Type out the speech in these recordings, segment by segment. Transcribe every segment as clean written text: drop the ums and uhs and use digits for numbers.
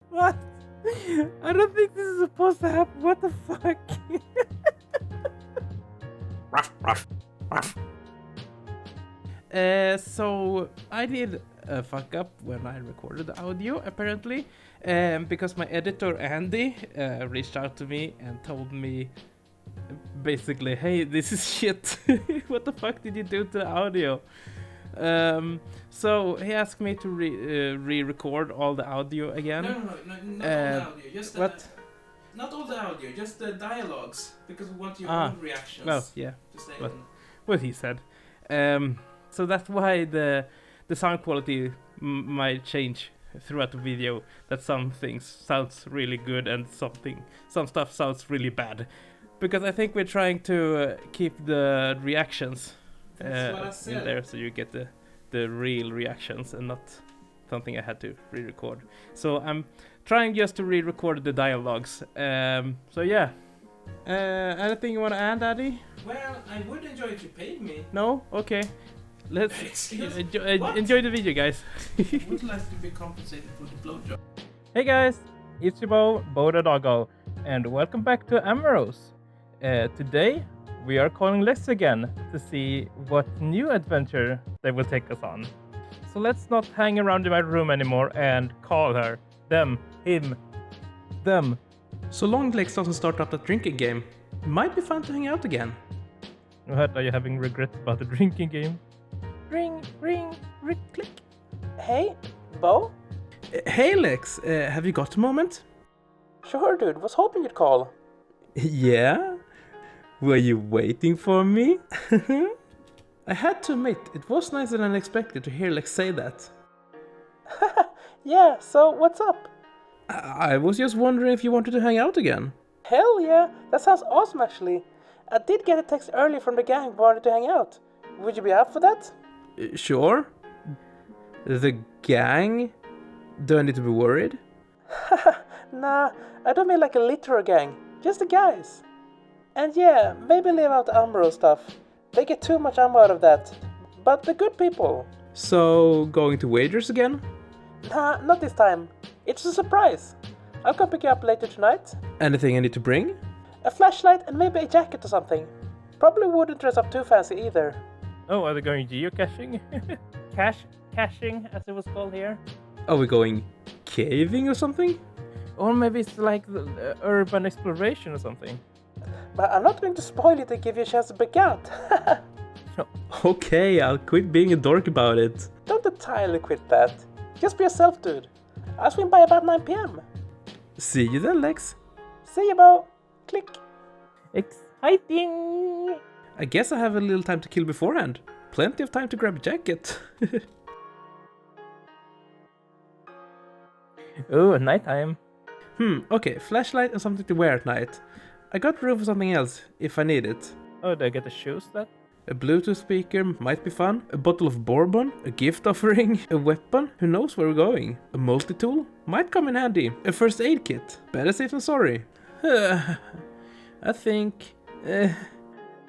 What? I don't think this is supposed to happen. What the fuck? Ruff, ruff, ruff. So I did a fuck up when I recorded the audio, apparently, because my editor Andy reached out to me and told me basically, hey, this is shit. What the fuck did you do to the audio? So he asked me to re-record all the audio again. No, not all the audio. Just what? Not all the audio, just the dialogues, because we want your own reactions. Well, yeah. To stay What he said. So that's why the sound quality might change throughout the video. That some things sounds really good and some stuff sounds really bad. Because I think we're trying to keep the reactions in there, so you get the real reactions and not something I had to re-record. So I'm trying just to re-record the dialogues. So yeah. Anything you want to add, Addae? Well, I would enjoy if you paid me. No? Okay. Let's Excuse enjoy the video, guys. I would like to be compensated for the blowjob. Hey guys, it's your Bo the Doggo, and welcome back to Amorous. Today we are calling LEX again to see what new adventure they will take us on. So let's not hang around in my room anymore and call her, them, him, them. So long LEX doesn't start up that drinking game. Might be fun to hang out again. What, are you having regrets about the drinking game? Ring, click. Hey, Bo? Hey LEX, have you got a moment? Sure, dude. Was hoping you'd call. Yeah? Were you waiting for me? I had to admit, it was nicer than expected to hear LEX say that. Yeah, so what's up? I was just wondering if you wanted to hang out again. Hell yeah, that sounds awesome actually. I did get a text earlier from the gang who wanted to hang out. Would you be up for that? Sure. The gang? Do I need to be worried? Nah, I don't mean like a literal gang. Just the guys. And yeah, maybe leave out the Amorous stuff. They get too much ammo out of that. But the good people. So, going to wagers again? Nah, not this time. It's a surprise. I'll come pick you up later tonight. Anything I need to bring? A flashlight and maybe a jacket or something. Probably wouldn't dress up too fancy either. Oh, are they going geocaching? Caching, as it was called here. Are we going caving or something? Or maybe it's like the urban exploration or something. But I'm not going to spoil it and give you a chance to break out. Okay, I'll quit being a dork about it. Don't entirely quit that. Just be yourself, dude. I'll swing by about 9 p.m. See you then, LEX. See you, Bo. Click. Exciting! I guess I have a little time to kill beforehand. Plenty of time to grab a jacket. Oh, nighttime. Okay, flashlight and something to wear at night. I got room for something else, if I need it. Oh, do I get to choose that? A Bluetooth speaker might be fun, a bottle of bourbon, a gift offering, a weapon, who knows where we're going. A multi-tool might come in handy, a first aid kit, better safe than sorry. I think...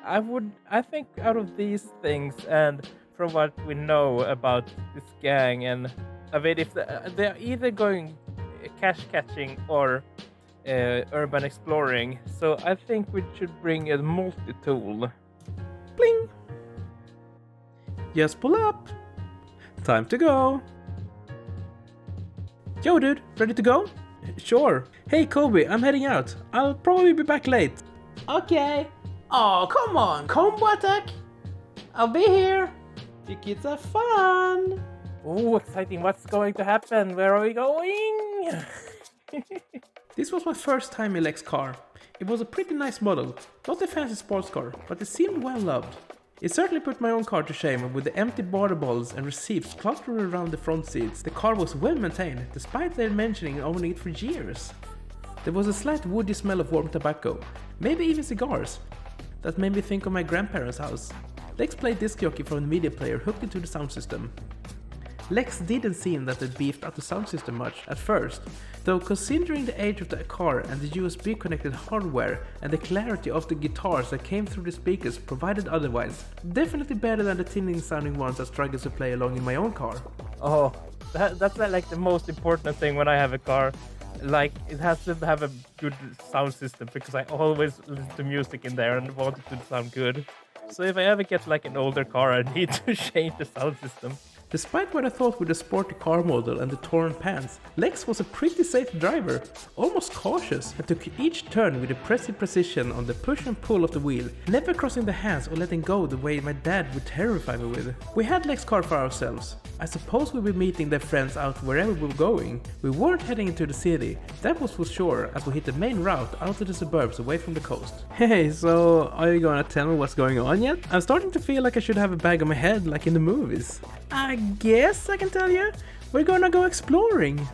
I think out of these things, and from what we know about this gang, and I mean, if they're either going cache catching or urban exploring, so I think we should bring a multi-tool. Bling! Just pull up. Time to go. Yo dude, ready to go? Sure. Hey Kobe, I'm heading out. I'll probably be back late. Okay. Oh, come on, combo attack. I'll be here. Tickets are fun. Oh, exciting! What's going to happen? Where are we going? This was my first time in LEX car. It was a pretty nice model, not a fancy sports car, but it seemed well loved. It certainly put my own car to shame with the empty border balls and receipts clustered around the front seats. The car was well maintained, despite their mentioning owning it for years. There was a slight woody smell of warm tobacco, maybe even cigars. That made me think of my grandparents' house. LEX played disc jockey from the media player hooked into the sound system. LEX didn't seem that they beefed up the sound system much at first, though considering the age of the car and the USB connected hardware and the clarity of the guitars that came through the speakers provided otherwise, definitely better than the tinning sounding ones I struggled to play along in my own car. Oh, that's like the most important thing when I have a car. Like, it has to have a good sound system because I always listen to music in there and want it to sound good. So if I ever get like an older car, I need to change the sound system. Despite what I thought with the sporty car model and the torn pants, Lex was a pretty safe driver, almost cautious, and took each turn with impressive precision on the push and pull of the wheel, never crossing the hands or letting go the way my dad would terrify me with. We had Lex car for ourselves. I suppose we'd be meeting their friends out wherever we were going. We weren't heading into the city, that was for sure, as we hit the main route out of the suburbs away from the coast. Hey, so are you gonna tell me what's going on yet? I'm starting to feel like I should have a bag on my head like in the movies. I guess I can tell you. We're gonna go exploring.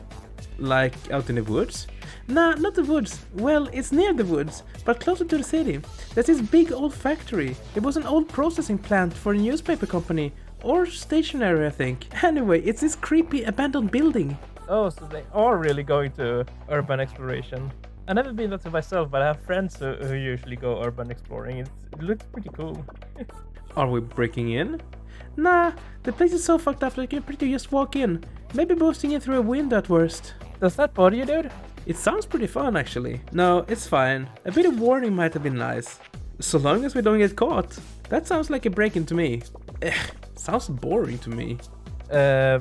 Like out in the woods? Nah, not the woods. Well, it's near the woods, but closer to the city. There's this big old factory. It was an old processing plant for a newspaper company. Or stationery, I think. Anyway, it's this creepy abandoned building. Oh, so they are really going to urban exploration. I've never been there to myself, but I have friends who usually go urban exploring. It looks pretty cool. Are we breaking in? Nah, the place is so fucked up that you can pretty just walk in. Maybe boosting in through a window at worst. Does that bother you, dude? It sounds pretty fun, actually. No, it's fine. A bit of warning might have been nice. So long as we don't get caught. That sounds like a break-in to me. Sounds boring to me. I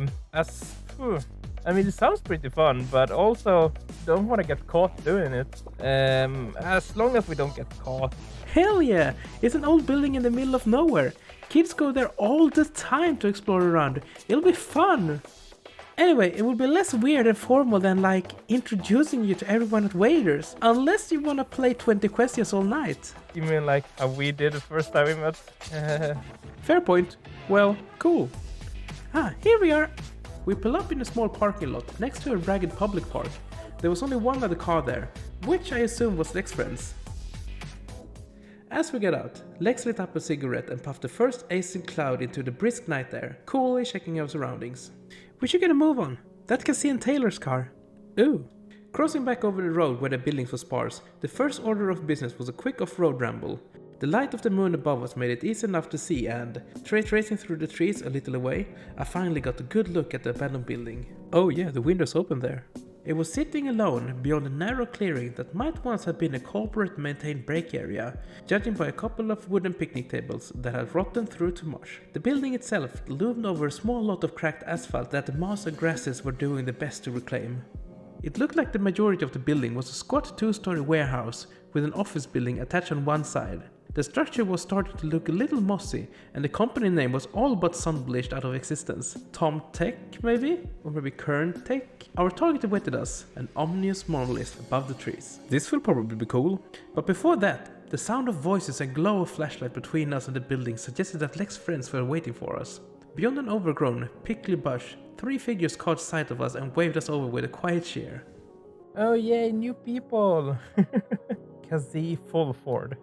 mean, it sounds pretty fun, but also don't want to get caught doing it. As long as we don't get caught. Hell yeah! It's an old building in the middle of nowhere. Kids go there all the time to explore around. It'll be fun. Anyway, it will be less weird and formal than like introducing you to everyone at Waiters. Unless you wanna play 20 questions all night. You mean like how we did the first time we met? Fair point. Well, cool. Here we are. We pull up in a small parking lot next to a ragged public park. There was only one other car there, which I assume was Lex friends. As we get out, Lex lit up a cigarette and puffed the first acid cloud into the brisk night air, coolly checking our surroundings. We should get a move on. That Cassie and Taylor's car. Ooh. Crossing back over the road where the buildings were sparse, the first order of business was a quick off-road ramble. The light of the moon above us made it easy enough to see and, tracing through the trees a little away, I finally got a good look at the abandoned building. Oh yeah, the window's open there. It was sitting alone beyond a narrow clearing that might once have been a corporate-maintained break area, judging by a couple of wooden picnic tables that had rotten through to mush. The building itself loomed over a small lot of cracked asphalt that the moss and grasses were doing their best to reclaim. It looked like the majority of the building was a squat 2-story warehouse with an office building attached on one side. The structure was starting to look a little mossy, and the company name was all but sun-bleached out of existence. Tom Tech, maybe? Or maybe Kern Tech? Our target awaited us, an ominous monolith above the trees. This will probably be cool. But before that, the sound of voices and glow of flashlight between us and the building suggested that Lex's friends were waiting for us. Beyond an overgrown, prickly bush, 3 figures caught sight of us and waved us over with a quiet cheer. Oh yay, new people! Kazee Fulford.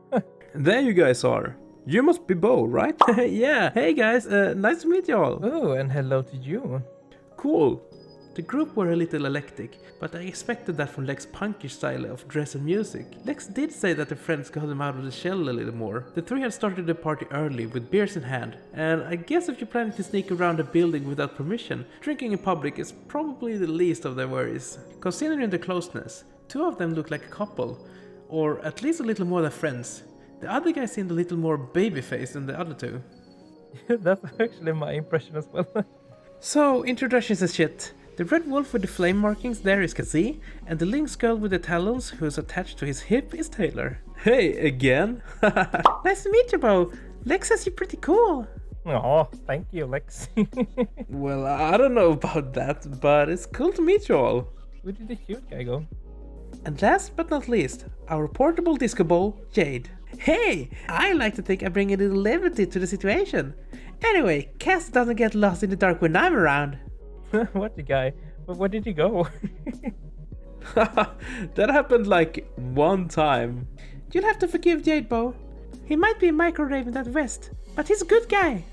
There you guys are. You must be Bo, right? Yeah. Hey guys, nice to meet y'all. Oh, and hello to you. Cool. The group were a little eclectic, but I expected that from Lex's punkish style of dress and music. Lex did say that the friends got him out of the shell a little more. The 3 had started the party early, with beers in hand, and I guess if you're planning to sneak around a building without permission, drinking in public is probably the least of their worries. Considering the closeness, 2 of them looked like a couple, or at least a little more than friends. The other guy seemed a little more baby-faced than the other 2. That's actually my impression as well. So, introductions and shit. The red wolf with the flame markings there is Kazee, and the lynx girl with the talons who's attached to his hip is Taylor. Hey, again? Nice to meet you, Bo. Lex says you're pretty cool. Oh, thank you, Lex. Well, I don't know about that, but it's cool to meet you all. Where did the cute guy go? And last but not least, our portable disco ball, Jade. Hey, I like to think I bring a little levity to the situation. Anyway, Cass doesn't get lost in the dark when I'm around. What the guy? But where did he go? That happened like one time. You'll have to forgive Jade, Bo. He might be a micro-rave in that vest, but he's a good guy.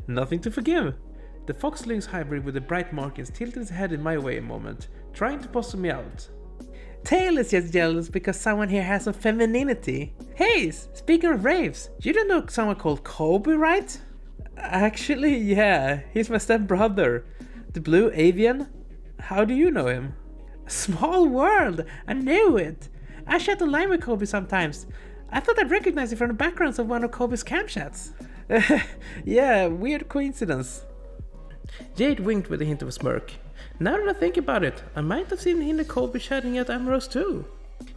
Nothing to forgive. The Fox Lynx hybrid with the bright markings tilted his head in my way a moment, trying to puzzle me out. Taylor is just jealous because someone here has some femininity. Hey, speaking of raves, you don't know someone called Kobe, right? Actually, yeah, he's my stepbrother. The blue avian? How do you know him? Small world! I knew it! I chat online with Kobe sometimes. I thought I'd recognize you from the backgrounds of one of Kobe's camp chats. Yeah, weird coincidence. Jade winked with a hint of a smirk. Now that I think about it, I might have seen him and Kobe chatting at Amorous too.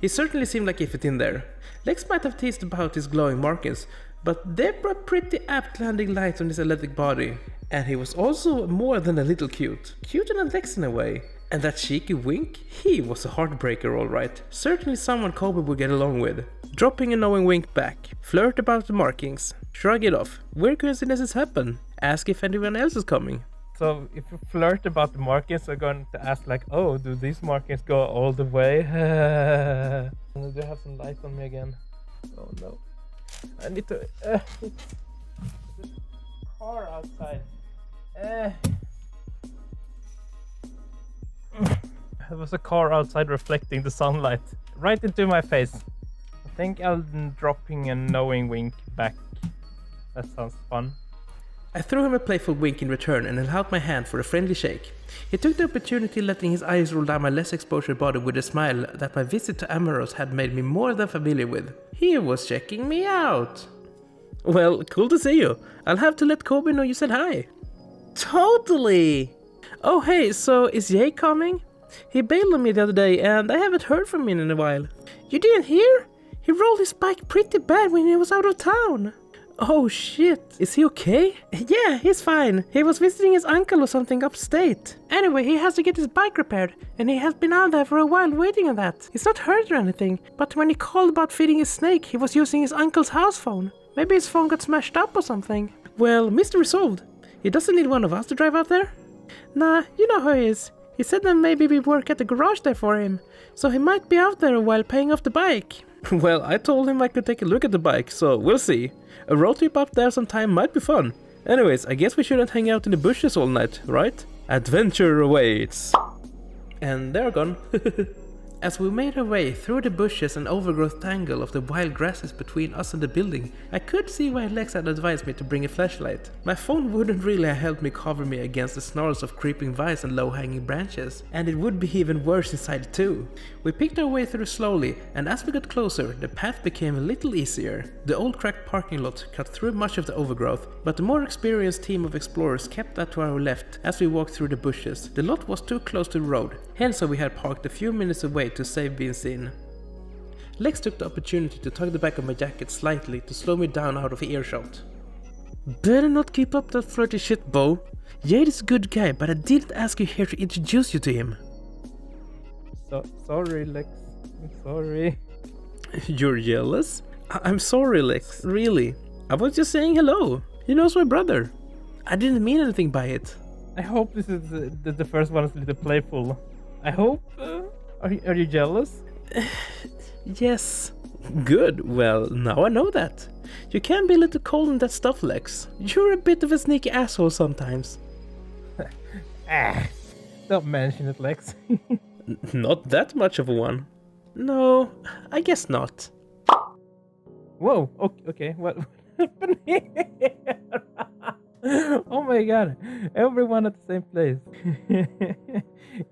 He certainly seemed like he fit in there. Lex might have teased about his glowing markings, but they were pretty apt landing light on his athletic body. And he was also more than a little cute. Cuter than Lex in a way. And that cheeky wink? He was a heartbreaker alright. Certainly someone Kobe would get along with. Dropping a knowing wink back. Flirt about the markings. Shrug it off. Weird coincidences happen. Ask if anyone else is coming. So if you flirt about the markings, I'm going to ask like, oh, do these markings go all the way? Do they have some light on me again? Oh no. I need to... there's a car outside. There was a car outside reflecting the sunlight right into my face. I think I'm dropping a knowing wink back. That sounds fun. I threw him a playful wink in return and held out my hand for a friendly shake. He took the opportunity, letting his eyes roll down my less exposure body with a smile that my visit to Amorous had made me more than familiar with. He was checking me out. Well, cool to see you. I'll have to let Kobe know you said hi. Totally! Oh hey, so is Jay coming? He bailed on me the other day and I haven't heard from him in a while. You didn't hear? He rolled his bike pretty bad when he was out of town. Oh shit, is he okay? Yeah, he's fine. He was visiting his uncle or something upstate. Anyway, he has to get his bike repaired, and he has been out there for a while waiting on that. He's not hurt or anything, but when he called about feeding his snake, he was using his uncle's house phone. Maybe his phone got smashed up or something. Well, mystery solved. He doesn't need one of us to drive out there. Nah, you know how he is. He said that maybe we work at the garage there for him, so he might be out there a while paying off the bike. Well, I told him I could take a look at the bike, so we'll see. A road trip up there sometime might be fun. Anyways, I guess we shouldn't hang out in the bushes all night, right? Adventure awaits! And they're gone. As we made our way through the bushes and overgrowth tangle of the wild grasses between us and the building, I could see why Lex had advised me to bring a flashlight. My phone wouldn't really have helped me cover me against the snarls of creeping vines and low-hanging branches, and it would be even worse inside too. We picked our way through slowly, and as we got closer, the path became a little easier. The old cracked parking lot cut through much of the overgrowth, but the more experienced team of explorers kept that to our left as we walked through the bushes. The lot was too close to the road, hence we had parked a few minutes away to save being seen. Lex took the opportunity to tug the back of my jacket slightly to slow me down out of earshot. Better not keep up that flirty shit, Bo. Jade is a good guy, but I didn't ask you here to introduce you to him. Sorry, Lex. I'm sorry. You're jealous? I'm sorry, Lex. Really. I was just saying hello. He knows my brother. I didn't mean anything by it. I hope this is the first one is a little playful. I hope. Are you jealous? Yes. Good. Well, now I know that. You can be a little cold in that stuff, Lex. You're a bit of a sneaky asshole sometimes. Don't mention it, Lex. Not that much of a one. No, I guess not. Whoa. Okay. What happened here? Oh my god. Everyone at the same place.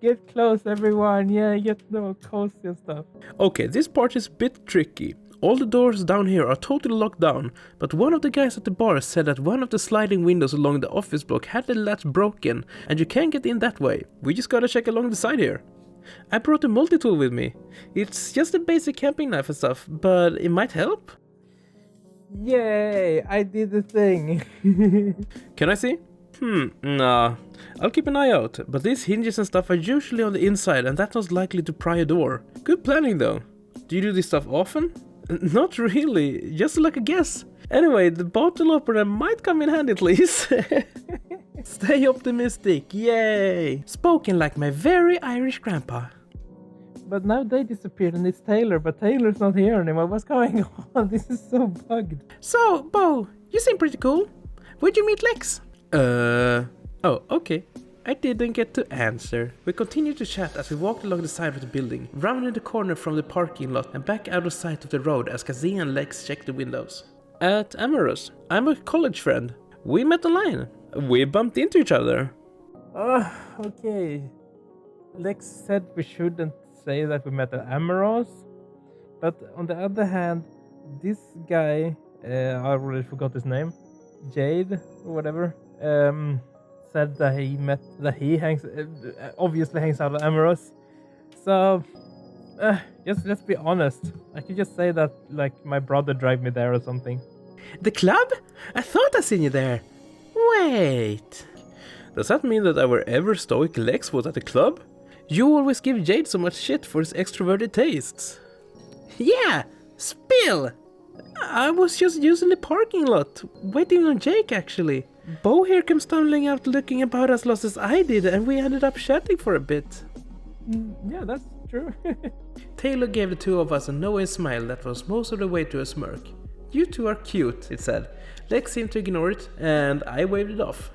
Get close, everyone. Yeah, get cozy and stuff. Okay, this part is a bit tricky. All the doors down here are totally locked down, but one of the guys at the bar said that one of the sliding windows along the office block had the latch broken, and you can't get in that way. We just gotta check along the side here. I brought a multi-tool with me. It's just a basic camping knife and stuff, but it might help. Yay, I did the thing. Can I see? Nah. I'll keep an eye out, but these hinges and stuff are usually on the inside and that's not likely to pry a door. Good planning though. Do you do this stuff often? Not really, just like a guess. Anyway, the bottle opener might come in handy at least. Stay optimistic, yay! Spoken like my very Irish grandpa. But now they disappeared and it's Taylor, but Taylor's not here anymore. What's going on? This is so bugged. So, Bo, you seem pretty cool. Where'd you meet Lex? Oh, okay. I didn't get to answer. We continued to chat as we walked along the side of the building, rounded the corner from the parking lot and back out of sight of the road as Kazia and Lex checked the windows. At Amorous, I'm a college friend. We met online. We bumped into each other. Okay. Lex said we shouldn't say that we met at Amorous, but on the other hand, this guy, I already forgot his name, Jade or whatever, said that he obviously hangs out at Amorous. So, just let's be honest. I could just say that like my brother dragged me there or something. The club? I thought I seen you there. Wait. Does that mean that our ever stoic Lex was at the club? You always give Jade so much shit for his extroverted tastes. Yeah, spill! I was just using the parking lot, waiting on Jake actually. Bo here came stumbling out looking about as lost as I did, and we ended up chatting for a bit. Yeah, that's true. Taylor gave the two of us a knowing smile that was most of the way to a smirk. You two are cute, it said. Lex seemed to ignore it, and I waved it off.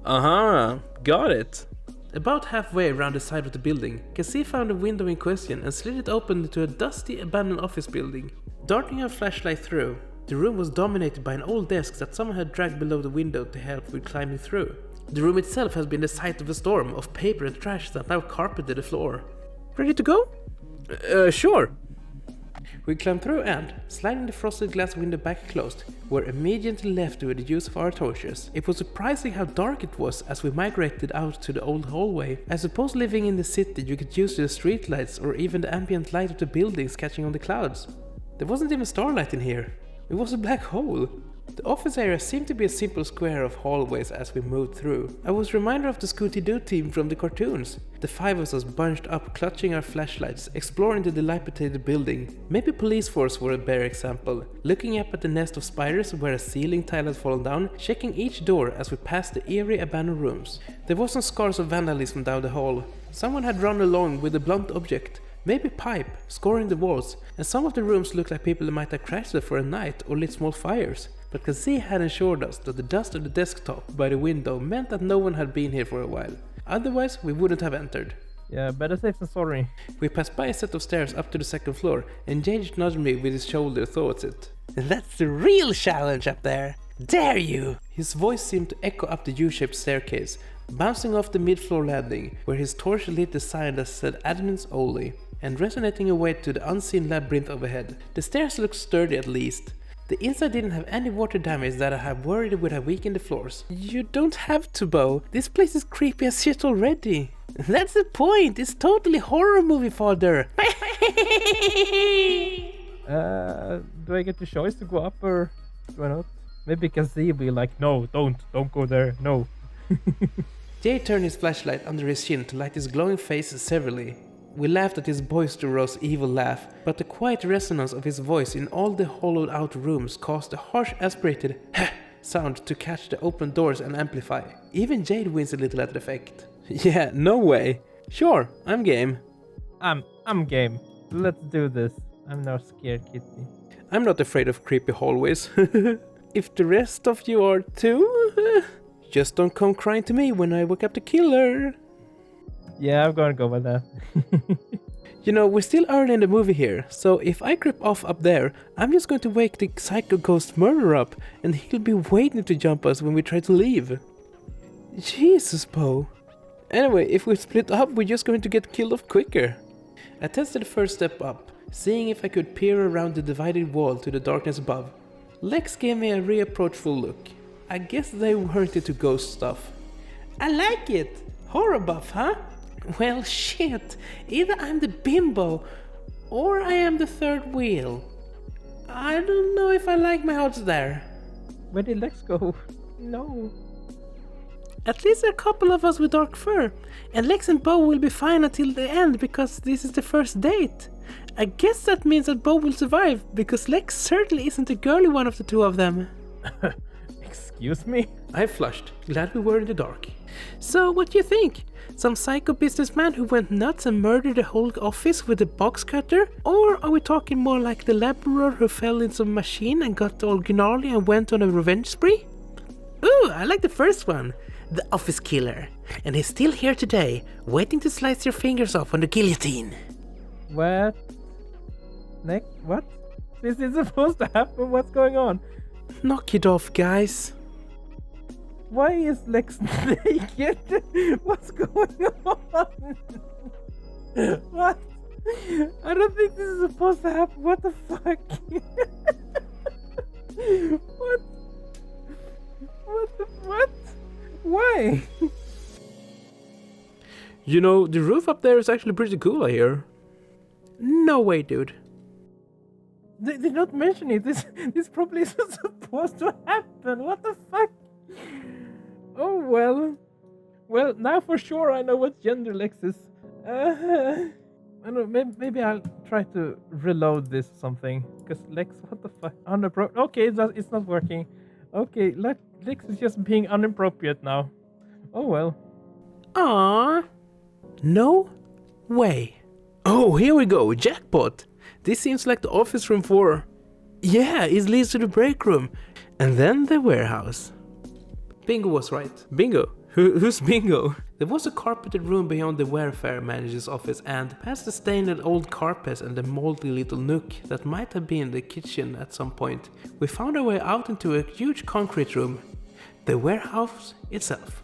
Got it. About halfway around the side of the building, Cassie found the window in question and slid it open to a dusty, abandoned office building. Darting her flashlight through, the room was dominated by an old desk that someone had dragged below the window to help with climbing through. The room itself has been the site of a storm of paper and trash that now carpeted the floor. Ready to go? Sure. We climbed through and, sliding the frosted glass window back closed, were immediately left with the use of our torches. It was surprising how dark it was as we migrated out to the old hallway. I suppose living in the city you could use the streetlights or even the ambient light of the buildings catching on the clouds. There wasn't even starlight in here. It was a black hole. The office area seemed to be a simple square of hallways as we moved through. I was reminded of the Scooty-Doo team from the cartoons. The five of us bunched up, clutching our flashlights, exploring the dilapidated building. Maybe police force were a better example. Looking up at the nest of spiders where a ceiling tile had fallen down, checking each door as we passed the eerie abandoned rooms. There was some scars of vandalism down the hall. Someone had run along with a blunt object. Maybe pipe, scoring the walls, and some of the rooms looked like people might have crashed there for a night or lit small fires. But Kazee had assured us that the dust of the desktop by the window meant that no one had been here for a while. Otherwise, we wouldn't have entered. Yeah, better safe than sorry. We passed by a set of stairs up to the second floor, and Jage nudged me with his shoulder towards it. That's the real challenge up there! Dare you! His voice seemed to echo up the U-shaped staircase, bouncing off the mid-floor landing, where his torch lit the sign that said admins only, and resonating away to the unseen labyrinth overhead. The stairs looked sturdy at least. The inside didn't have any water damage that I had worried would have weakened the floors. You don't have to, Bo. This place is creepy as shit already. That's the point. It's totally horror movie fodder. Do I get the choice to go up or do I not? Maybe Kazee will be like, no, don't go there, no. Jay turned his flashlight under his chin to light his glowing face severely. We laughed at his boisterous, evil laugh, but the quiet resonance of his voice in all the hollowed-out rooms caused a harsh, aspirated sound to catch the open doors and amplify. Even Jade winced a little at the effect. Yeah, no way. Sure, I'm game. I'm game. Let's do this. I'm not scared, kitty. I'm not afraid of creepy hallways. If the rest of you are too, just don't come crying to me when I wake up the killer. Yeah, I'm gonna go with that. You know, we're still early in the movie here, so if I creep off up there, I'm just going to wake the psycho ghost murderer up, and he'll be waiting to jump us when we try to leave. Jesus, Bo. Anyway, if we split up, we're just going to get killed off quicker. I tested the first step up, seeing if I could peer around the divided wall to the darkness above. Lex gave me a reapproachful look. I guess they weren't into ghost stuff. I like it! Horror buff, huh? Well, shit. Either I'm the bimbo, or I am the third wheel. I don't know if I like my odds there. Where did Lex go? No. At least there are a couple of us with dark fur, and Lex and Bo will be fine until the end because this is the first date. I guess that means that Bo will survive, because Lex certainly isn't the girly one of the two of them. Excuse me? I flushed, glad we were in the dark. So, what do you think? Some psycho businessman who went nuts and murdered the whole office with a box cutter? Or are we talking more like the laborer who fell in some machine and got all gnarly and went on a revenge spree? Ooh, I like the first one. The office killer. And he's still here today, waiting to slice your fingers off on the guillotine. What? What? This is supposed to happen? What's going on? Knock it off, guys. Why is Lex naked? What's going on? What? I don't think this is supposed to happen. What the fuck? What? What? Why? You know, the roof up there is actually pretty cool, I hear. No way, dude. They did not mention it. This probably isn't supposed to happen. What the fuck? Oh well. Well, now for sure I know what gender Lex is. I don't know, maybe I'll try to reload this or something. Because Lex, what the fuck? Okay, it's not working. Okay, Lex is just being inappropriate now. Oh well. Aww. No way. Oh, here we go, jackpot. This seems like the office room for... Yeah, it leads to the break room. And then the warehouse. Bingo was right. Bingo? Who's Bingo? There was a carpeted room beyond the welfare manager's office, and past the stained old carpets and the moldy little nook that might have been the kitchen at some point, we found our way out into a huge concrete room. The warehouse itself.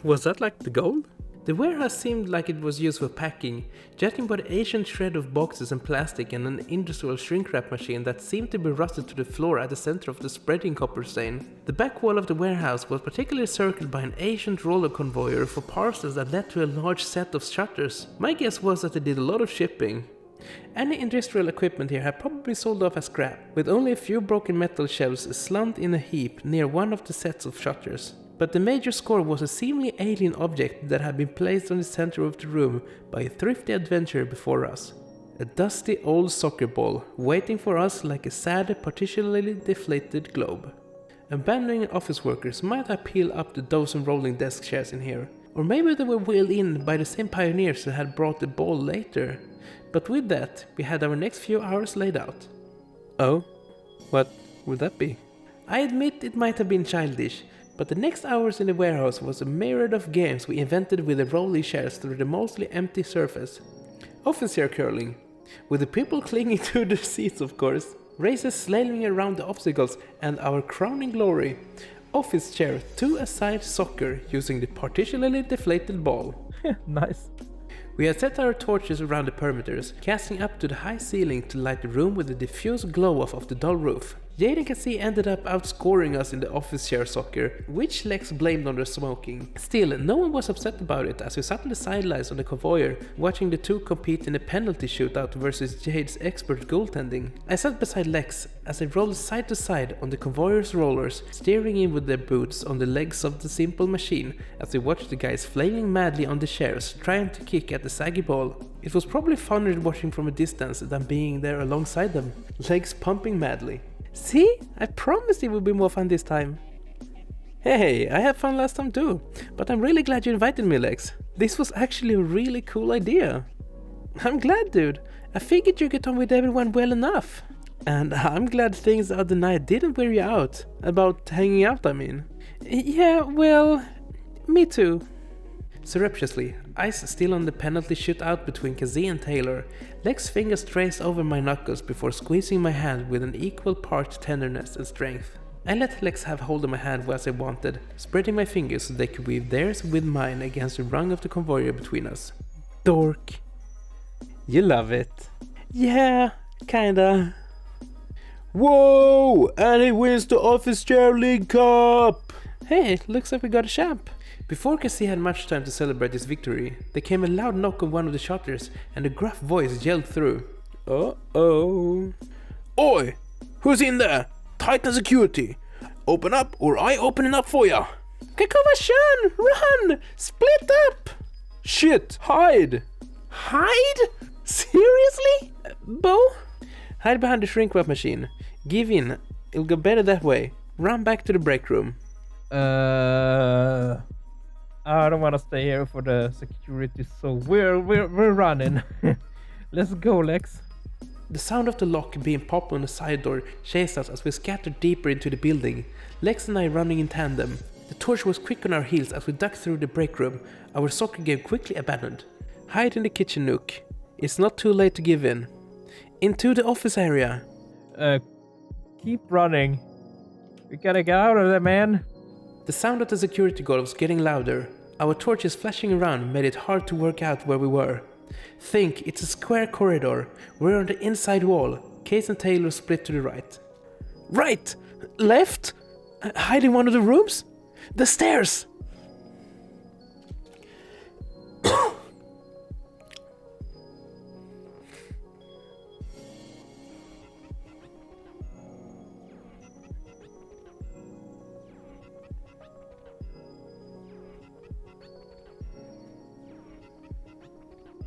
Was that like the goal? The warehouse seemed like it was used for packing, judging by the ancient shred of boxes and plastic and an industrial shrink wrap machine that seemed to be rusted to the floor at the center of the spreading copper stain. The back wall of the warehouse was particularly circled by an ancient roller conveyor for parcels that led to a large set of shutters. My guess was that they did a lot of shipping. Any industrial equipment here had probably sold off as scrap, with only a few broken metal shelves slumped in a heap near one of the sets of shutters. But the major score was a seemingly alien object that had been placed on the center of the room by a thrifty adventurer before us. A dusty old soccer ball, waiting for us like a sad, partially deflated globe. Abandoning office workers might have peeled up the dozen rolling desk chairs in here, or maybe they were wheeled in by the same pioneers that had brought the ball later. But with that, we had our next few hours laid out. Oh? What would that be? I admit it might have been childish, but the next hours in the warehouse was a myriad of games we invented with the rolling chairs through the mostly empty surface. Office chair curling, with the people clinging to the seats of course, races sailing around the obstacles, and our crowning glory, office chair 2-a-side soccer using the partially deflated ball. Nice. We had set our torches around the perimeters, casting up to the high ceiling to light the room with the diffuse glow-off of the dull roof. Jaden can see ended up outscoring us in the office chair soccer, which Lex blamed on the smoking. Still, no one was upset about it as we sat on the sidelines on the convoyer, watching the two compete in a penalty shootout versus Jade's expert goaltending. I sat beside Lex as they rolled side to side on the convoyer's rollers, steering in with their boots on the legs of the simple machine as we watched the guys flailing madly on the chairs, trying to kick at the saggy ball. It was probably funner watching from a distance than being there alongside them, legs pumping madly. See? I promised it would be more fun this time. Hey, I had fun last time too, but I'm really glad you invited me, Lex. This was actually a really cool idea. I'm glad, dude. I figured you get on with everyone well enough. And I'm glad things the other night didn't wear you out. About hanging out, I mean. Yeah, well, me too. Surreptitiously, eyes still on the penalty shootout between Kazee and Taylor, Lex's fingers traced over my knuckles before squeezing my hand with an equal part tenderness and strength. I let Lex have hold of my hand as I wanted, spreading my fingers so they could weave theirs with mine against the rung of the convoyer between us. Dork. You love it. Yeah, kinda. Whoa! And he wins the Office Chair League Cup! Hey, looks like we got a champ. Before Cassie had much time to celebrate his victory, there came a loud knock on one of the shutters and a gruff voice yelled through. Uh-oh. Oi! Who's in there? Tighten security. Open up or I open it up for ya. Kakavashan! Run! Split up! Shit! Hide! Hide? Seriously? Bo? Hide behind the shrink wrap machine. Give in. It'll go better that way. Run back to the break room. I don't want to stay here for the security, so we're running. Let's go, Lex. The sound of the lock being popped on the side door chased us as we scattered deeper into the building, Lex and I running in tandem. The torch was quick on our heels as we ducked through the break room, our soccer game quickly abandoned. Hide in the kitchen nook. It's not too late to give in. Into the office area. Keep running. We gotta get out of there, man. The sound of the security guard was getting louder. Our torches flashing around made it hard to work out where we were. Think, it's a square corridor. We're on the inside wall. Case and Taylor split to the right. Right! Left? Hide in one of the rooms? The stairs!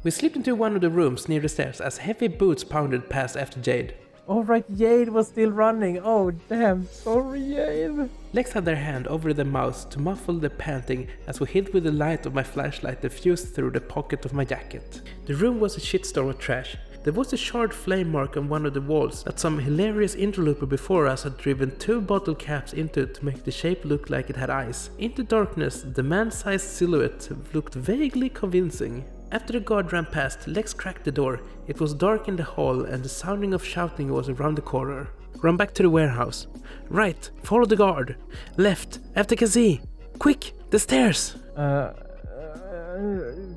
We slipped into one of the rooms near the stairs as heavy boots pounded past after Jade. Oh right, Jade was still running. Oh damn, sorry Jade. Lex had their hand over their mouths to muffle the panting as we hid with the light of my flashlight diffused through the pocket of my jacket. The room was a shitstorm of trash. There was a charred flame mark on one of the walls that some hilarious interloper before us had driven 2 bottle caps into to make the shape look like it had eyes. In the darkness, the man-sized silhouette looked vaguely convincing. After the guard ran past, Lex cracked the door. It was dark in the hall and the sounding of shouting was around the corner. Run back to the warehouse. Right, follow the guard. Left, after Kazi. Quick, the stairs!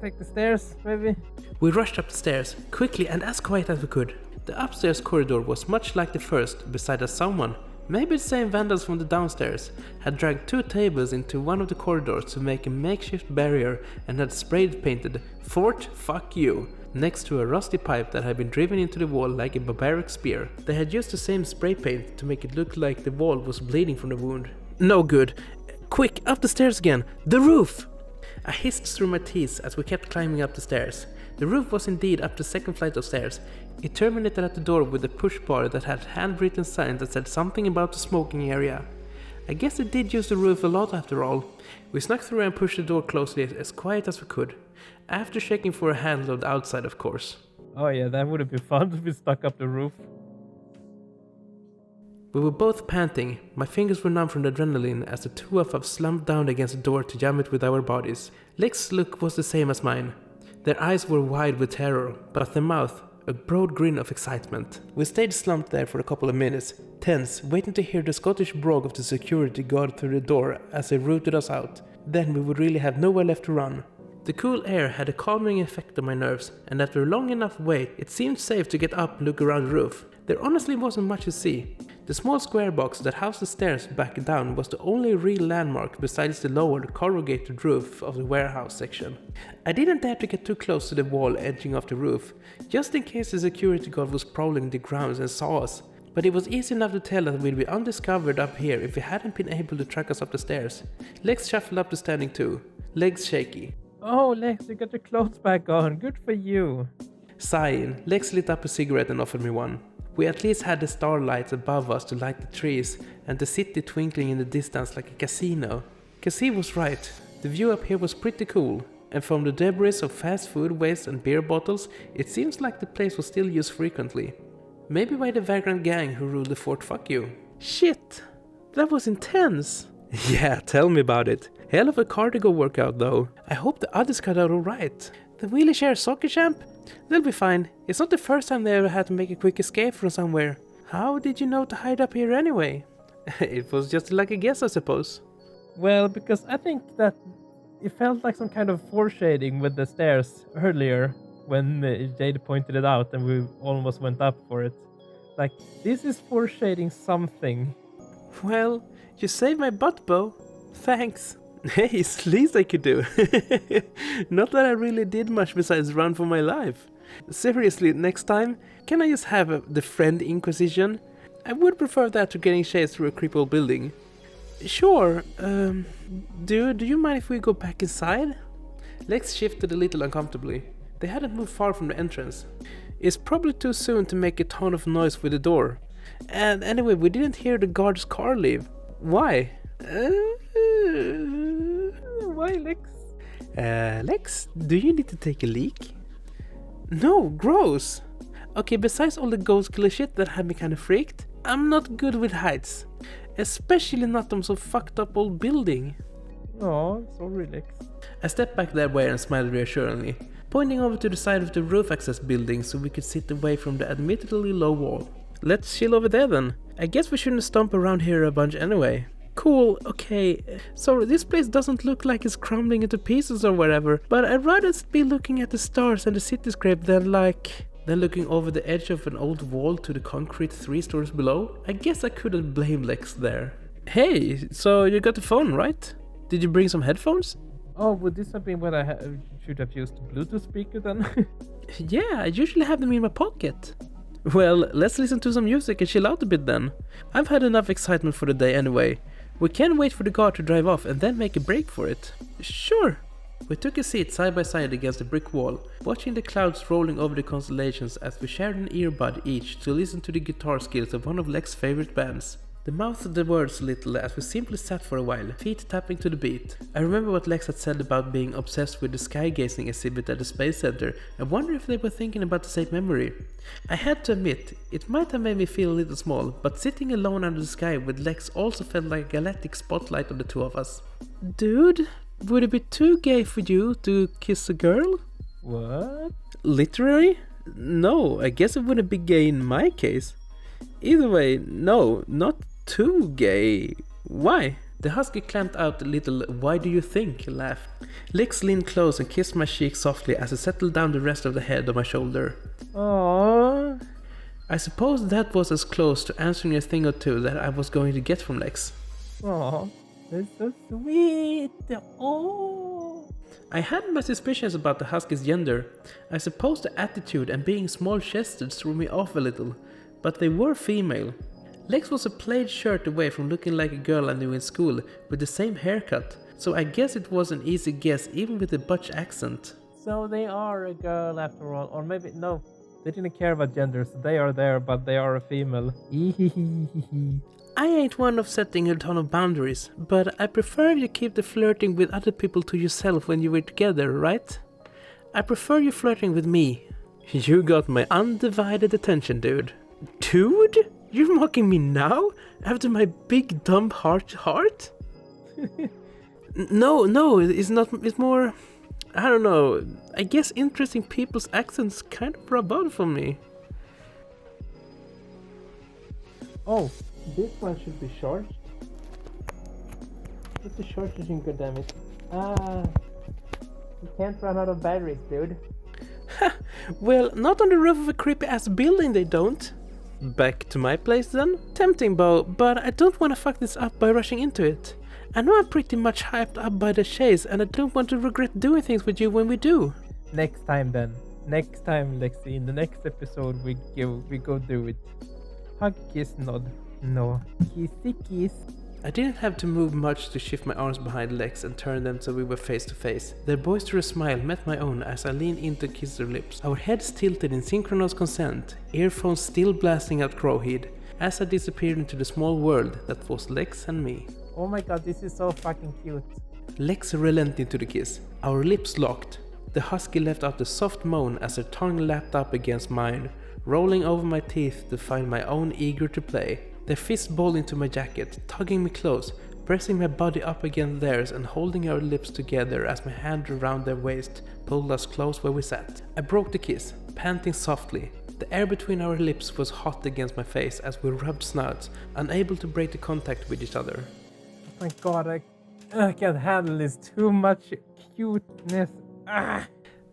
Take the stairs, maybe? We rushed up the stairs, quickly and as quiet as we could. The upstairs corridor was much like the first, beside us someone, maybe the same vandals from the downstairs, had dragged 2 tables into one of the corridors to make a makeshift barrier and had sprayed painted Fort Fuck You next to a rusty pipe that had been driven into the wall like a barbaric spear. They had used the same spray paint to make it look like the wall was bleeding from the wound. No good. Quick, up the stairs again! The roof! I hissed through my teeth as we kept climbing up the stairs. The roof was indeed up the second flight of stairs. It terminated at the door with a push bar that had handwritten signs that said something about the smoking area. I guess they did use the roof a lot after all. We snuck through and pushed the door closely as quiet as we could. After checking for a handle on the outside, of course. Oh yeah, that would have been fun to be stuck up the roof. We were both panting. My fingers were numb from the adrenaline as the 2 of us slumped down against the door to jam it with our bodies. Lex's look was the same as mine. Their eyes were wide with terror, but their mouth, a broad grin of excitement. We stayed slumped there for a couple of minutes, tense, waiting to hear the Scottish brogue of the security guard through the door as they rooted us out. Then we would really have nowhere left to run. The cool air had a calming effect on my nerves, and after a long enough wait, it seemed safe to get up and look around the roof. There honestly wasn't much to see. The small square box that housed the stairs back down was the only real landmark besides the lowered corrugated roof of the warehouse section. I didn't dare to get too close to the wall edging off the roof, just in case the security guard was prowling the grounds and saw us. But it was easy enough to tell that we'd be undiscovered up here if we hadn't been able to track us up the stairs. Lex shuffled up the standing too, legs shaky. Oh Lex, you got your clothes back on, good for you. Sighing, Lex lit up a cigarette and offered me one. We at least had the starlights above us to light the trees, and the city twinkling in the distance like a casino. Cassie was right, the view up here was pretty cool, and from the debris of fast food waste and beer bottles, it seems like the place was still used frequently. Maybe by the vagrant gang who ruled the Fort Fuck You. Shit, that was intense. Yeah, tell me about it. Hell of a cardigo workout though. I hope the others got out alright. The Wheelchair Soccer Champ? They'll be fine. It's not the first time they ever had to make a quick escape from somewhere. How did you know to hide up here anyway? It was just like a guess, I suppose. Well, because I think that it felt like some kind of foreshading with the stairs earlier when Jade pointed it out and we almost went up for it. Like, this is foreshading something. Well, you saved my butt, Bo. Thanks. Hey, it's the least I could do. Not that I really did much besides run for my life. Seriously, next time, can I just have the friend Inquisition? I would prefer that to getting chased through a creepy old building. Sure, do you mind if we go back inside? Lex shifted a little uncomfortably. They hadn't moved far from the entrance. It's probably too soon to make a ton of noise with the door. And anyway, we didn't hear the guard's car leave. Why? Why, Lex? Lex, do you need to take a leak? No, gross. Okay, besides all the ghost killer shit that had me kinda freaked, I'm not good with heights. Especially not on some fucked up old building. Oh, sorry, Lex. I stepped back that way and smiled reassuringly, pointing over to the side of the roof access building so we could sit away from the admittedly low wall. Let's chill over there then. I guess we shouldn't stomp around here a bunch anyway. Cool, okay. So this place doesn't look like it's crumbling into pieces or whatever, but I'd rather be looking at the stars and the cityscape than looking over the edge of an old wall to the concrete 3 stories below. I guess I couldn't blame Lex there. Hey, so you got the phone, right? Did you bring some headphones? Oh, would this have been when I should have used Bluetooth speaker then? Yeah, I usually have them in my pocket. Well, let's listen to some music and chill out a bit then. I've had enough excitement for the day anyway. We can wait for the car to drive off and then make a break for it. Sure. We took a seat side by side against a brick wall, watching the clouds rolling over the constellations as we shared an earbud each to listen to the guitar skills of one of Lex's favorite bands. They mouthed the words a little as we simply sat for a while, feet tapping to the beat. I remember what Lex had said about being obsessed with the sky-gazing exhibit at the Space Center, and wonder if they were thinking about the same memory. I had to admit, it might have made me feel a little small, but sitting alone under the sky with Lex also felt like a galactic spotlight on the two of us. Dude, would it be too gay for you to kiss a girl? What? Literally? No, I guess it wouldn't be gay in my case. Either way, no, not too gay. Why? The husky clamped out a little "why do you think" laugh. Lex leaned close and kissed my cheek softly as he settled down the rest of the head on my shoulder. Aww. I suppose that was as close to answering a thing or two that I was going to get from Lex. Aww. That's so sweet. Oh. I had my suspicions about the husky's gender. I suppose the attitude and being small-chested threw me off a little, but they were female. Lex was a plaid shirt away from looking like a girl I knew in school, with the same haircut, so I guess it was an easy guess even with a Butch accent. So they are a girl after all, or maybe, no, they didn't care about gender, so they are there, but they are a female. I ain't one of setting a ton of boundaries, but I prefer you keep the flirting with other people to yourself when you were together, right? I prefer you flirting with me. You got my undivided attention, dude. Dude? You're mocking me now? After my big dumb heart? No, it's not, it's more, I don't know, I guess interesting people's accents kind of rub out for me. Oh, this one should be charged. Put the charging, goddammit. You can't run out of batteries, dude. Ha! Well, not on the roof of a creepy ass building they don't. Back to my place then? Tempting, Bo, but I don't want to fuck this up by rushing into it. I know I'm pretty much hyped up by the chase and I don't want to regret doing things with you when we do. Next time then. Next time, Lexi, in the next episode we go do it. Hug, kiss, nod. No. Kissy kiss. I didn't have to move much to shift my arms behind Lex and turn them so we were face to face. Their boisterous smile met my own as I leaned in to kiss their lips. Our heads tilted in synchronous consent, earphones still blasting out crowhead, as I disappeared into the small world that was Lex and me. Oh my god, this is so fucking cute. Lex relented into the kiss. Our lips locked. The husky let out a soft moan as her tongue lapped up against mine, rolling over my teeth to find my own eager to play. Their fists balled into my jacket, tugging me close, pressing my body up against theirs and holding our lips together as my hand around their waist pulled us close where we sat. I broke the kiss, panting softly. The air between our lips was hot against my face as we rubbed snouts, unable to break the contact with each other. Oh my god, I can't handle this. Too much cuteness. Ah!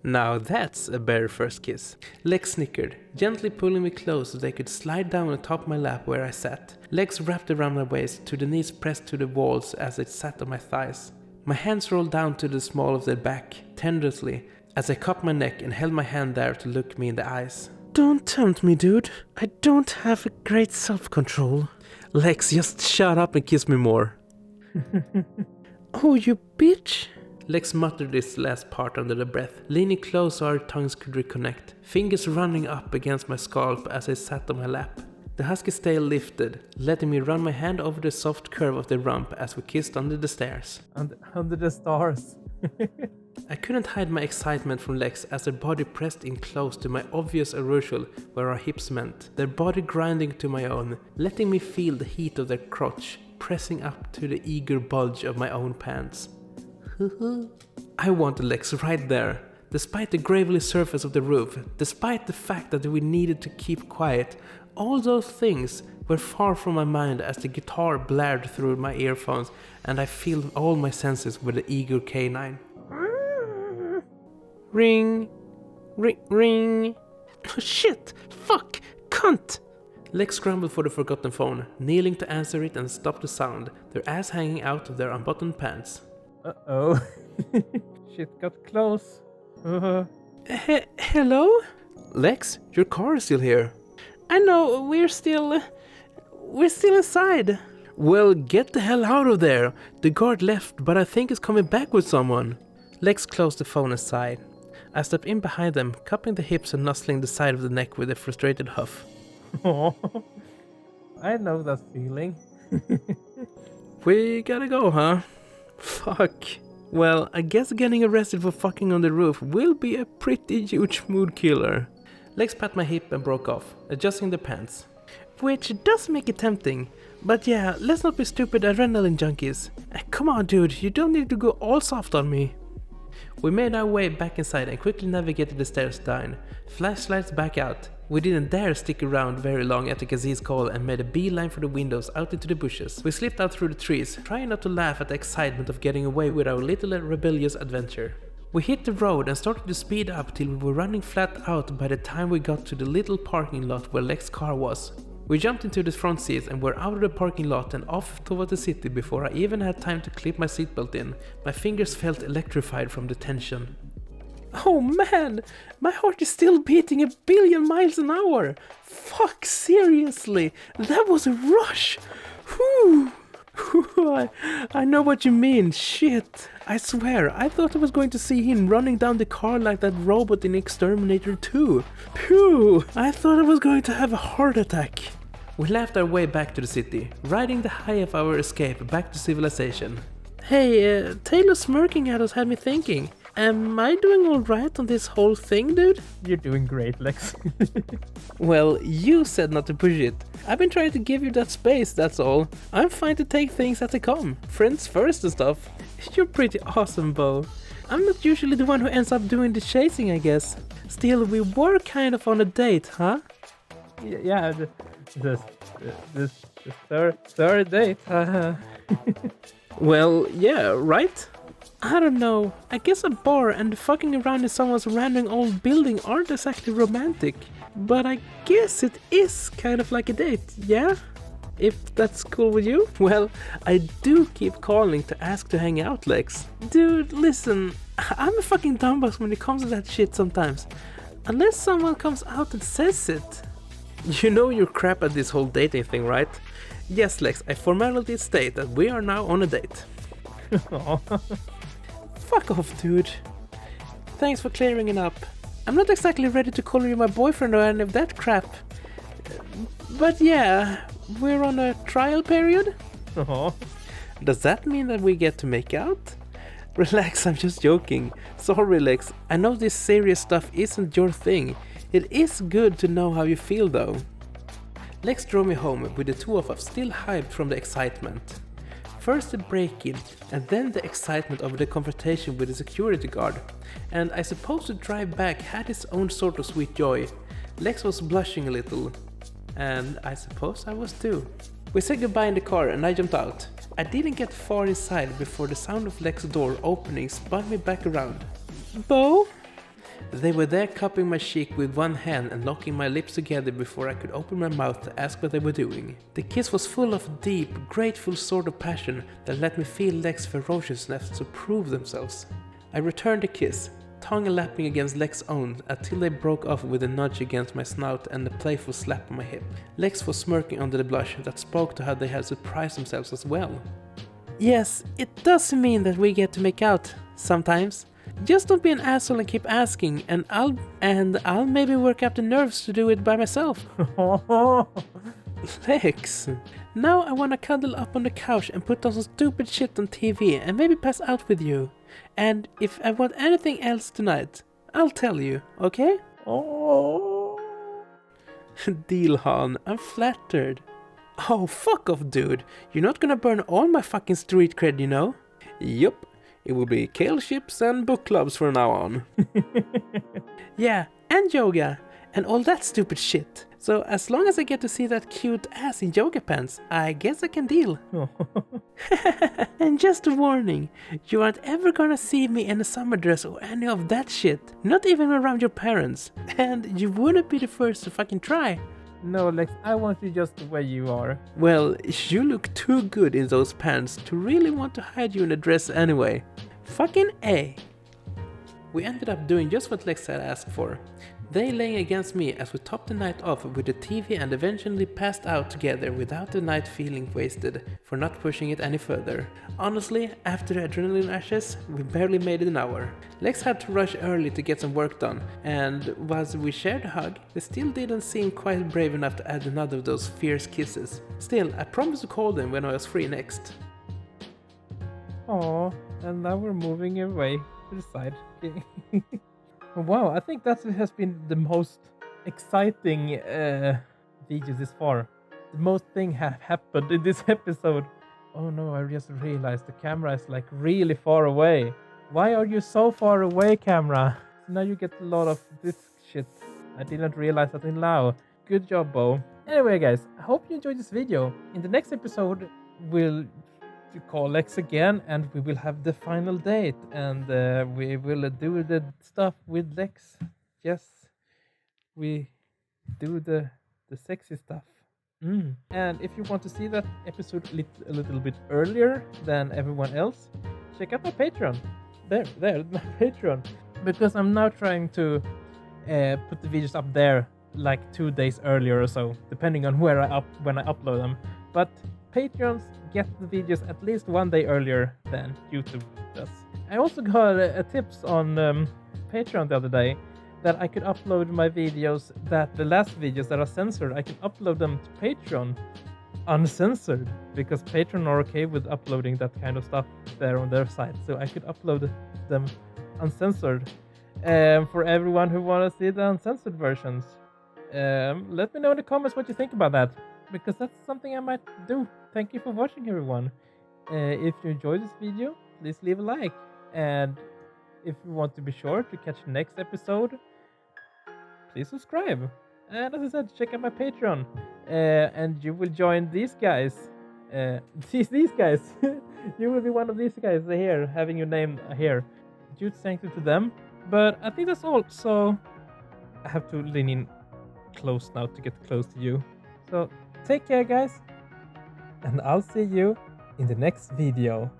Now that's a bare first kiss. Lex snickered, gently pulling me close so they could slide down atop my lap where I sat. Legs wrapped around my waist, to the knees pressed to the walls as it sat on my thighs. My hands rolled down to the small of their back, tenderly, as I cupped my neck and held my hand there to look me in the eyes. Don't tempt me, dude. I don't have a great self-control. Lex, just shut up and kiss me more. Oh, you bitch. Lex muttered this last part under the breath, leaning close so our tongues could reconnect, fingers running up against my scalp as I sat on my lap. The husky's tail lifted, letting me run my hand over the soft curve of the rump as we kissed under the stairs. Under the stars. I couldn't hide my excitement from Lex as their body pressed in close to my obvious arousal where our hips met, their body grinding to my own, letting me feel the heat of their crotch, pressing up to the eager bulge of my own pants. I wanted Lex right there, despite the gravelly surface of the roof, despite the fact that we needed to keep quiet. all those things were far from my mind as the guitar blared through my earphones and I filled all my senses with the eager canine. Ring, ring, ring. Oh, shit! Fuck! Cunt! Lex scrambled for the forgotten phone, kneeling to answer it and stop the sound, their ass hanging out of their unbuttoned pants. Uh-oh. Shit got close. Hello? Lex, your car is still here. I know, we're still inside. Well, get the hell out of there. The guard left, but I think he's coming back with someone. Lex closed the phone and sighed. I stepped in behind them, cupping the hips and nuzzling the side of the neck with a frustrated huff. Oh, I know that feeling. We gotta go, huh? Fuck. Well, I guess getting arrested for fucking on the roof will be a pretty huge mood killer. Lex pat my hip and broke off, adjusting the pants. Which does make it tempting. But yeah, let's not be stupid adrenaline junkies. Come on, dude, you don't need to go all soft on me. We made our way back inside and quickly navigated the stairs down. Flashlights back out. We didn't dare stick around very long after Kaziz's call and made a beeline for the windows out into the bushes. We slipped out through the trees, trying not to laugh at the excitement of getting away with our little rebellious adventure. We hit the road and started to speed up till we were running flat out by the time we got to the little parking lot where Lex's car was. We jumped into the front seats and were out of the parking lot and off toward the city before I even had time to clip my seatbelt in. My fingers felt electrified from the tension. Oh man, my heart is still beating 1 billion miles an hour. Fuck, seriously, that was a rush. Whew. I know what you mean, shit. I swear, I thought I was going to see him running down the car like that robot in Exterminator 2. Phew, I thought I was going to have a heart attack. We laughed our way back to the city, riding the high of our escape back to civilization. Hey, Taylor smirking at us had me thinking. Am I doing alright on this whole thing, dude? You're doing great, Lex. Well, you said not to push it. I've been trying to give you that space, that's all. I'm fine to take things as they come. Friends first and stuff. You're pretty awesome, Bo. I'm not usually the one who ends up doing the chasing, I guess. Still, we were kind of on a date, huh? Yeah, the third date. Well, yeah, right? I don't know. I guess a bar and fucking around in someone's random old building aren't exactly romantic. But I guess it is kind of like a date, yeah? If that's cool with you? Well, I do keep calling to ask to hang out, Lex. Dude, listen, I'm a fucking dumbass when it comes to that shit sometimes. Unless someone comes out and says it. You know you're crap at this whole dating thing, right? Yes, Lex, I formally state that we are now on a date. Fuck off, dude. Thanks for clearing it up. I'm not exactly ready to call you my boyfriend or any of that crap. But yeah, we're on a trial period? Does that mean that we get to make out? Relax, I'm just joking. Sorry, Lex. I know this serious stuff isn't your thing. It is good to know how you feel, though. Lex drove me home with the two of us still hyped from the excitement. First the break-in, and then the excitement over the confrontation with the security guard. And I suppose the drive back had its own sort of sweet joy. Lex was blushing a little, and I suppose I was too. We said goodbye in the car and I jumped out. I didn't get far inside before the sound of Lex's door opening spun me back around. Bo? They were there cupping my cheek with one hand and locking my lips together before I could open my mouth to ask what they were doing. The kiss was full of deep, grateful sort of passion that let me feel Lex's ferociousness to prove themselves. I returned the kiss, tongue lapping against Lex's own until they broke off with a nudge against my snout and a playful slap on my hip. Lex was smirking under the blush that spoke to how they had surprised themselves as well. Yes, it does mean that we get to make out, sometimes. Just don't be an asshole and keep asking, and I'll maybe work up the nerves to do it by myself. Lex, now I wanna cuddle up on the couch and put on some stupid shit on TV and maybe pass out with you. And if I want anything else tonight, I'll tell you, okay? Oh. Deal, hon, I'm flattered. Oh, fuck off, dude. You're not gonna burn all my fucking street cred, you know? Yup. It will be kale chips and book clubs from now on. Yeah, and yoga. and all that stupid shit. So as long as I get to see that cute ass in yoga pants, I guess I can deal. And just a warning, you aren't ever gonna see me in a summer dress or any of that shit. Not even around your parents. And you wouldn't be the first to fucking try. No, Lex, I want you just the way you are. Well, you look too good in those pants to really want to hide you in a dress anyway. Fucking A. We ended up doing just what Lex had asked for. They laying against me as we topped the night off with the TV and eventually passed out together without the night feeling wasted for not pushing it any further. Honestly, after the adrenaline rushes, we barely made it an hour. Lex had to rush early to get some work done, and whilst we shared a hug, they still didn't seem quite brave enough to add another of those fierce kisses. Still, I promised to call them when I was free next. Oh, and now we're moving away to the side. Wow, I think that has been the most exciting video this far. The most thing have happened in this episode. Oh no, I just realized the camera is like really far away. Why are you so far away, camera? So now you get a lot of this shit. I didn't realize that in now. Good job, Bo. Anyway, guys, I hope you enjoyed this video. In the next episode, we'll call Lex again, and we will have the final date, and we will do the stuff with Lex. Yes, we do the sexy stuff. And if you want to see that episode a little bit earlier than everyone else, check out my Patreon. There, my Patreon. Because I'm now trying to put the videos up there like 2 days earlier or so, depending on when I upload them. But Patreons get the videos at least 1 day earlier than YouTube does. I also got a tips on Patreon the other day that I could upload my videos, that the last videos that are censored, I can upload them to Patreon uncensored, because Patreon are okay with uploading that kind of stuff there on their site. So I could upload them uncensored for everyone who want to see the uncensored versions. Let me know in the comments what you think about that, because that's something I might do. Thank you for watching, everyone. If you enjoyed this video, please leave a like. And if you want to be sure to catch the next episode, please subscribe. And as I said, check out my Patreon. And you will join these guys. These guys. You will be one of these guys here, having your name here. Huge thank you to them. But I think that's all. So I have to lean in close now to get close to you. So take care, guys, and I'll see you in the next video.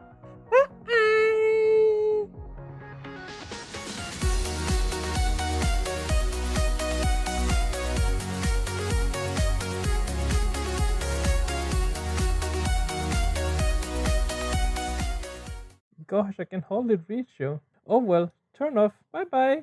Gosh, I can hardly reach you. Oh well, turn off. Bye bye.